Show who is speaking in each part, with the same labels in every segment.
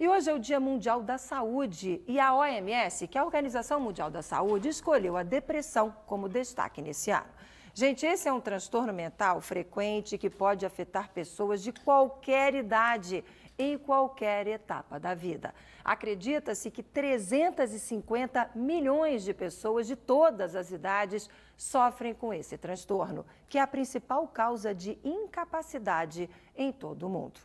Speaker 1: E hoje é o Dia Mundial da Saúde e a OMS, que é a Organização Mundial da Saúde, escolheu a depressão como destaque nesse ano. Gente, esse é um transtorno mental frequente que pode afetar pessoas de qualquer idade, em qualquer etapa da vida. Acredita-se que 350 milhões de pessoas de todas as idades sofrem com esse transtorno, que é a principal causa de incapacidade em todo o mundo.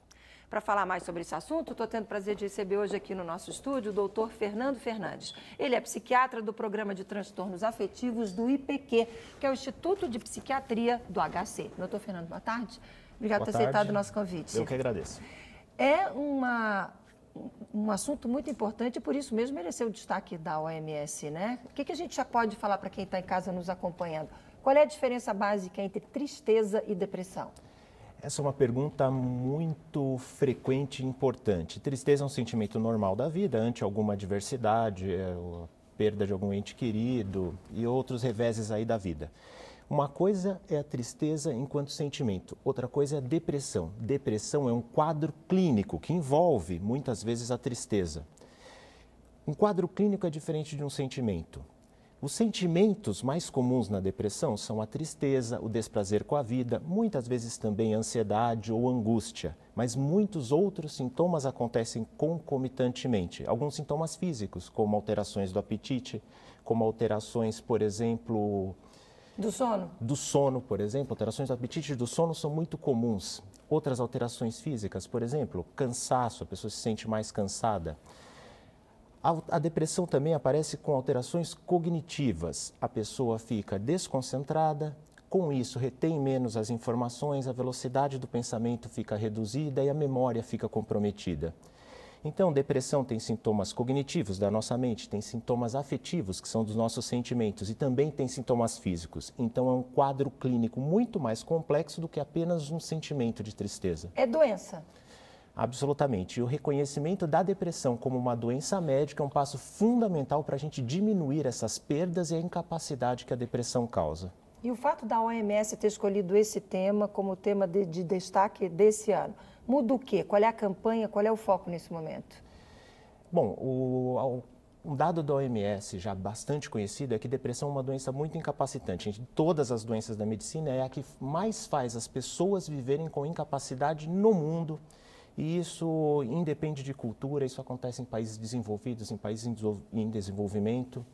Speaker 1: Para falar mais sobre esse assunto, estou tendo o prazer de receber hoje aqui no nosso estúdio o doutor Fernando Fernandes. Ele é psiquiatra do Programa de Transtornos Afetivos do IPQ, que é o Instituto de Psiquiatria do HC. Doutor Fernando, boa tarde. Obrigado por ter aceitado o nosso convite.
Speaker 2: Eu que agradeço.
Speaker 1: É um assunto muito importante e por isso mesmo mereceu o destaque da OMS, né? O que a gente já pode falar para quem está em casa nos acompanhando? Qual é a diferença básica entre tristeza e depressão?
Speaker 2: Essa é uma pergunta muito frequente e importante. Tristeza é um sentimento normal da vida, ante alguma adversidade, a perda de algum ente querido e outros reveses aí da vida. Uma coisa é a tristeza enquanto sentimento, outra coisa é a depressão. Depressão é um quadro clínico que envolve, muitas vezes, a tristeza. Um quadro clínico é diferente de um sentimento. Os sentimentos mais comuns na depressão são a tristeza, o desprazer com a vida, muitas vezes também a ansiedade ou angústia, mas muitos outros sintomas acontecem concomitantemente. Alguns sintomas físicos, como alterações do apetite, como alterações, por exemplo...
Speaker 1: Do sono? Do
Speaker 2: sono, por exemplo. Alterações do apetite e do sono são muito comuns. Outras alterações físicas, por exemplo, cansaço, a pessoa se sente mais cansada. A depressão também aparece com alterações cognitivas. A pessoa fica desconcentrada, com isso retém menos as informações, a velocidade do pensamento fica reduzida e a memória fica comprometida. Então, depressão tem sintomas cognitivos da nossa mente, tem sintomas afetivos, que são dos nossos sentimentos, e também tem sintomas físicos. Então, é um quadro clínico muito mais complexo do que apenas um sentimento de tristeza.
Speaker 1: É doença?
Speaker 2: Absolutamente. E o reconhecimento da depressão como uma doença médica é um passo fundamental para a gente diminuir essas perdas e a incapacidade que a depressão causa.
Speaker 1: E o fato da OMS ter escolhido esse tema como tema de destaque desse ano, muda o quê? Qual é a campanha, qual é o foco nesse momento?
Speaker 2: Bom, um dado da OMS já bastante conhecido é que depressão é uma doença muito incapacitante. Entre todas as doenças da medicina, é a que mais faz as pessoas viverem com incapacidade no mundo. E isso independe de cultura, isso acontece em países desenvolvidos, em países em desenvolvimento,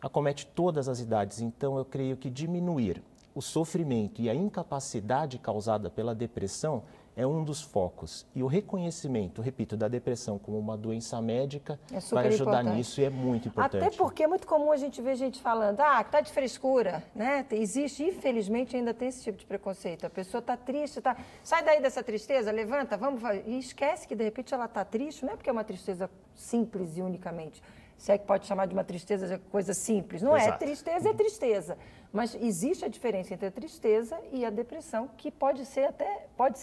Speaker 2: acomete todas as idades. Então, eu creio que diminuir o sofrimento e a incapacidade causada pela depressão é um dos focos. E o reconhecimento, repito, da depressão como uma doença médica vai ajudar nisso e é muito importante.
Speaker 1: Até porque é muito comum a gente ver gente falando, que tá de frescura, né? Existe, infelizmente, ainda tem esse tipo de preconceito. A pessoa está triste, sai daí dessa tristeza, levanta, vamos... E esquece que, de repente, ela está triste, não é porque é uma tristeza simples e unicamente. Se é que pode chamar de uma tristeza coisa simples. Não
Speaker 2: Exato.
Speaker 1: É tristeza. Mas existe a diferença entre a tristeza e a depressão, que pode ser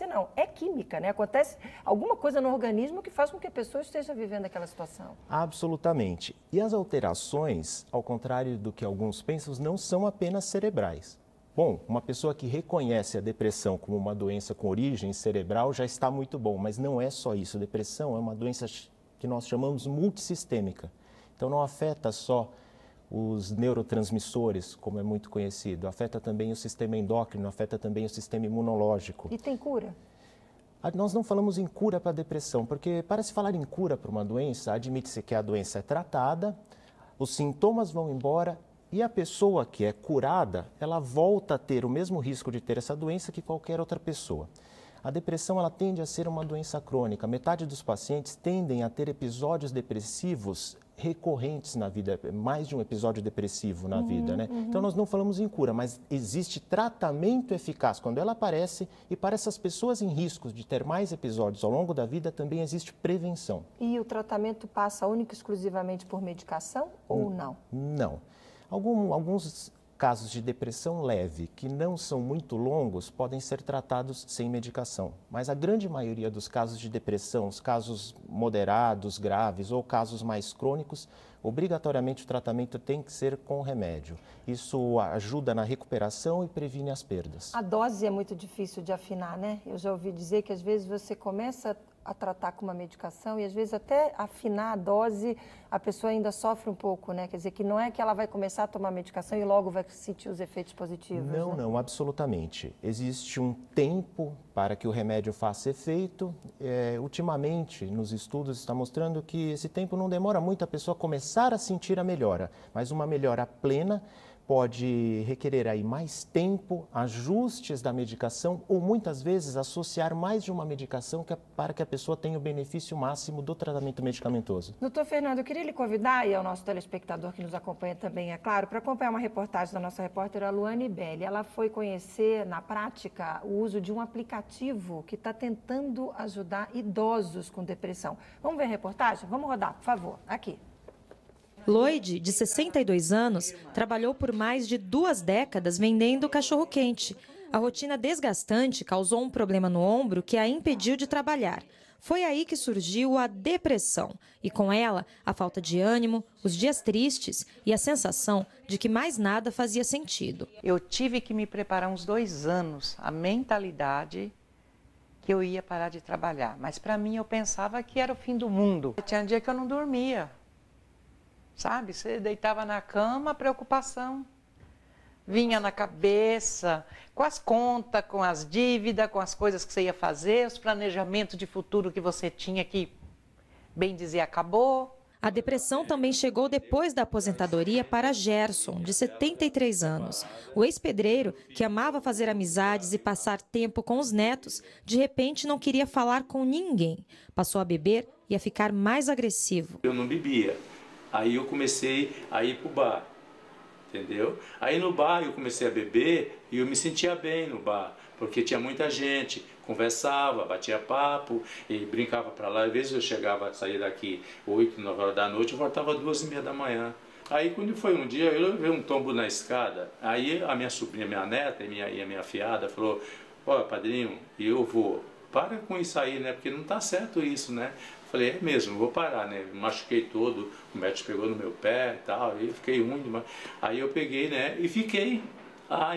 Speaker 1: não, é química, né? Acontece alguma coisa no organismo que faz com que a pessoa esteja vivendo aquela situação.
Speaker 2: Absolutamente. E as alterações, ao contrário do que alguns pensam, não são apenas cerebrais. Bom, uma pessoa que reconhece a depressão como uma doença com origem cerebral já está muito bom, mas não é só isso. A depressão é uma doença que nós chamamos multissistêmica. Então, não afeta só os neurotransmissores, como é muito conhecido, afeta também o sistema endócrino, afeta também o sistema imunológico.
Speaker 1: E tem cura?
Speaker 2: Nós não falamos em cura para a depressão, porque para se falar em cura para uma doença, admite-se que a doença é tratada, os sintomas vão embora e a pessoa que é curada, ela volta a ter o mesmo risco de ter essa doença que qualquer outra pessoa. A depressão ela tende a ser uma doença crônica. Metade dos pacientes tendem a ter episódios depressivos recorrentes na vida, mais de um episódio depressivo na vida, né? Então, nós não falamos em cura, mas existe tratamento eficaz quando ela aparece e para essas pessoas em risco de ter mais episódios ao longo da vida, também existe prevenção.
Speaker 1: E o tratamento passa única e exclusivamente por medicação ou não?
Speaker 2: Não. Alguns casos de depressão leve, que não são muito longos, podem ser tratados sem medicação. Mas a grande maioria dos casos de depressão, os casos moderados, graves ou casos mais crônicos, obrigatoriamente o tratamento tem que ser com remédio. Isso ajuda na recuperação e previne as perdas.
Speaker 1: A dose é muito difícil de afinar, né? Eu já ouvi dizer que às vezes você começa a tratar com uma medicação e às vezes até afinar a dose, a pessoa ainda sofre um pouco, né? Quer dizer, que não é que ela vai começar a tomar medicação e logo vai sentir os efeitos positivos.
Speaker 2: Não,
Speaker 1: né?
Speaker 2: não, absolutamente. Existe um tempo para que o remédio faça efeito. Ultimamente, nos estudos, está mostrando que esse tempo não demora muito a pessoa começar a sentir a melhora, mas uma melhora plena pode requerer aí mais tempo, ajustes da medicação ou muitas vezes associar mais de uma medicação para que a pessoa tenha o benefício máximo do tratamento medicamentoso.
Speaker 1: Doutor Fernando, eu queria lhe convidar, e ao nosso telespectador que nos acompanha também, é claro, para acompanhar uma reportagem da nossa repórter Luane Belli. Ela foi conhecer na prática o uso de um aplicativo que está tentando ajudar idosos com depressão. Vamos ver a reportagem? Vamos rodar, por favor, aqui.
Speaker 3: Lloyd, de 62 anos, trabalhou por mais de 2 décadas vendendo cachorro-quente. A rotina desgastante causou um problema no ombro que a impediu de trabalhar. Foi aí que surgiu a depressão e, com ela, a falta de ânimo, os dias tristes e a sensação de que mais nada fazia sentido.
Speaker 4: Eu tive que me preparar uns 2 anos, a mentalidade que eu ia parar de trabalhar. Mas para mim eu pensava que era o fim do mundo. Tinha um dia que eu não dormia. Sabe, você deitava na cama, a preocupação vinha na cabeça, com as contas, com as dívidas, com as coisas que você ia fazer, os planejamentos de futuro que você tinha que, bem dizer, acabou.
Speaker 3: A depressão também chegou depois da aposentadoria para Gerson, de 73 anos. O ex-pedreiro, que amava fazer amizades e passar tempo com os netos, de repente não queria falar com ninguém. Passou a beber e a ficar mais agressivo.
Speaker 5: Eu não bebia. Aí eu comecei a ir para o bar, entendeu? Aí no bar eu comecei a beber e eu me sentia bem no bar, porque tinha muita gente, conversava, batia papo e brincava para lá. Às vezes eu chegava, saía daqui 8, 9 horas da noite, eu voltava 2h30 da manhã. Aí quando foi um dia, eu levei um tombo na escada, aí a minha sobrinha, minha neta e a minha afilhada falou: ó, padrinho, eu vou, para com isso aí, né? Porque não tá certo isso, né? Falei, é mesmo, vou parar, né? Me machuquei todo, o médico pegou no meu pé e tal, aí fiquei ruim demais. Aí eu peguei, né, e fiquei,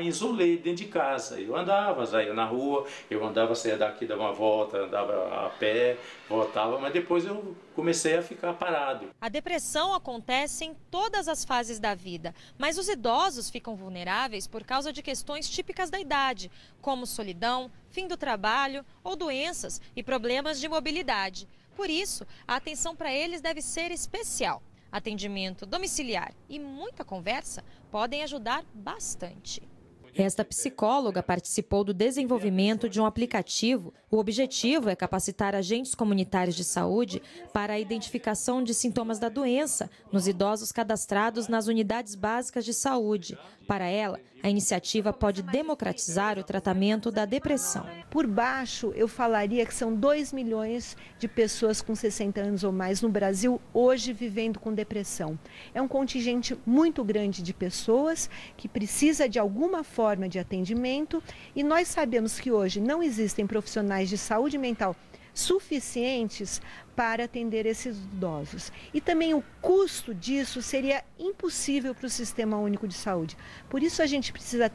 Speaker 5: isolei dentro de casa. Eu andava, saía na rua, eu andava, saía daqui, dava uma volta, andava a pé, voltava, mas depois eu comecei a ficar parado.
Speaker 3: A depressão acontece em todas as fases da vida, mas os idosos ficam vulneráveis por causa de questões típicas da idade, como solidão, fim do trabalho ou doenças e problemas de mobilidade. Por isso, a atenção para eles deve ser especial. Atendimento domiciliar e muita conversa podem ajudar bastante. Esta psicóloga participou do desenvolvimento de um aplicativo. O objetivo é capacitar agentes comunitários de saúde para a identificação de sintomas da doença nos idosos cadastrados nas unidades básicas de saúde. Para ela, a iniciativa pode democratizar o tratamento da depressão.
Speaker 6: Por baixo, eu falaria que são 2 milhões de pessoas com 60 anos ou mais no Brasil hoje vivendo com depressão. É um contingente muito grande de pessoas que precisa de alguma forma de atendimento e nós sabemos que hoje não existem profissionais de saúde mental suficientes para atender esses idosos. E também o custo disso seria impossível para o Sistema Único de Saúde. Por isso a gente precisa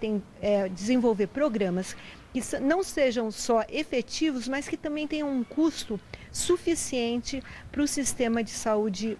Speaker 6: desenvolver programas que não sejam só efetivos, mas que também tenham um custo suficiente para o sistema de saúde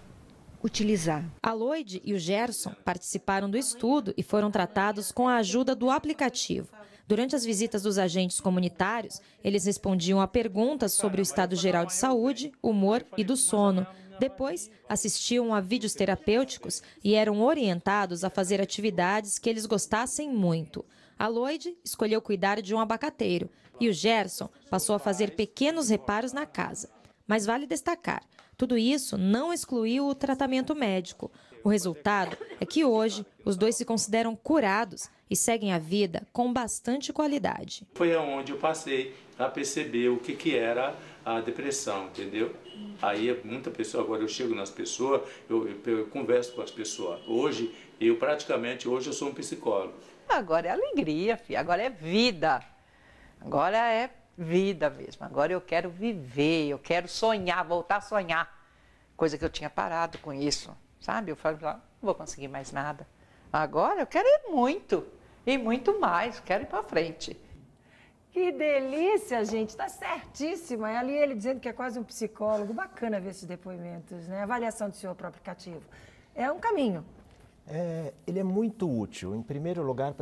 Speaker 6: utilizar.
Speaker 3: A Lloyd e o Gerson participaram do estudo e foram tratados com a ajuda do aplicativo. Durante as visitas dos agentes comunitários, eles respondiam a perguntas sobre o estado geral de saúde, humor e do sono. Depois, assistiam a vídeos terapêuticos e eram orientados a fazer atividades que eles gostassem muito. A Lloyd escolheu cuidar de um abacateiro e o Gerson passou a fazer pequenos reparos na casa. Mas vale destacar, tudo isso não excluiu o tratamento médico. O resultado é que hoje os dois se consideram curados e seguem a vida com bastante qualidade.
Speaker 5: Foi onde eu passei a perceber o que era a depressão, entendeu? Aí muita pessoa, agora eu chego nas pessoas, eu converso com as pessoas. Hoje eu sou um psicólogo.
Speaker 4: Agora é alegria, filha. Agora é vida. Agora é vida mesmo. Agora eu quero viver, eu quero sonhar, voltar a sonhar. Coisa que eu tinha parado com isso, sabe? Eu falo, não vou conseguir mais nada. Agora eu quero ir muito, e muito mais, quero ir para frente.
Speaker 1: Que delícia, gente, está certíssima. É ali ele dizendo que é quase um psicólogo. Bacana ver esses depoimentos, né? Avaliação do senhor para o aplicativo. É um caminho.
Speaker 2: Ele é muito útil, em primeiro lugar,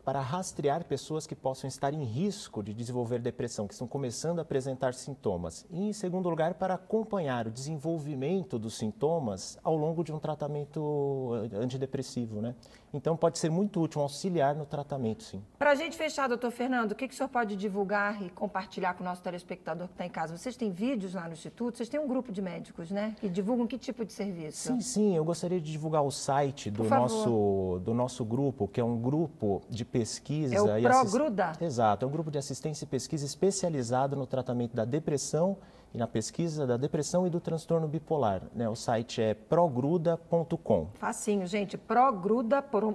Speaker 2: para rastrear pessoas que possam estar em risco de desenvolver depressão, que estão começando a apresentar sintomas. E, em segundo lugar, para acompanhar o desenvolvimento dos sintomas ao longo de um tratamento antidepressivo, né? Então, pode ser muito útil, um auxiliar no tratamento, sim.
Speaker 1: Para a gente fechar, doutor Fernando, o que o senhor pode divulgar e compartilhar com o nosso telespectador que está em casa? Vocês têm vídeos lá no Instituto? Vocês têm um grupo de médicos, né? Que divulgam que tipo de serviço?
Speaker 2: Sim, eu gostaria de divulgar o site do nosso grupo, que é um grupo de pesquisa.
Speaker 1: É o ProGruda?
Speaker 2: Exato, é um grupo de assistência e pesquisa especializado no tratamento da depressão e na pesquisa da depressão e do transtorno bipolar, né? O site é progruda.com.
Speaker 1: Facinho, gente, progruda.com,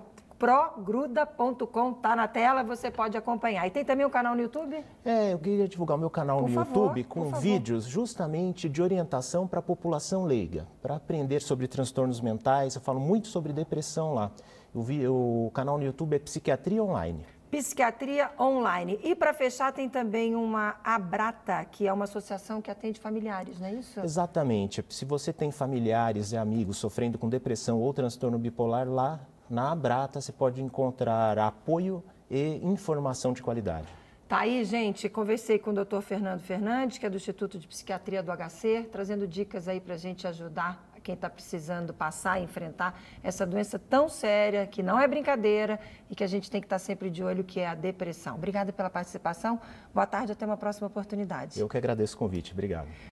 Speaker 1: tá na tela, você pode acompanhar. E tem também um canal no YouTube?
Speaker 2: Eu queria divulgar o meu canal no YouTube com vídeos justamente de orientação para a população leiga, para aprender sobre transtornos mentais. Eu falo muito sobre depressão lá. O canal no YouTube é Psiquiatria Online.
Speaker 1: Psiquiatria Online. E para fechar, tem também uma Abrata, que é uma associação que atende familiares, não é isso?
Speaker 2: Exatamente. Se você tem familiares e amigos sofrendo com depressão ou transtorno bipolar, lá na Abrata você pode encontrar apoio e informação de qualidade.
Speaker 1: Tá aí, gente. Conversei com o doutor Fernando Fernandes, que é do Instituto de Psiquiatria do HC, trazendo dicas aí para a gente ajudar quem está precisando passar e enfrentar essa doença tão séria, que não é brincadeira e que a gente tem que estar sempre de olho, que é a depressão. Obrigada pela participação. Boa tarde, até uma próxima oportunidade.
Speaker 2: Eu que agradeço o convite. Obrigado.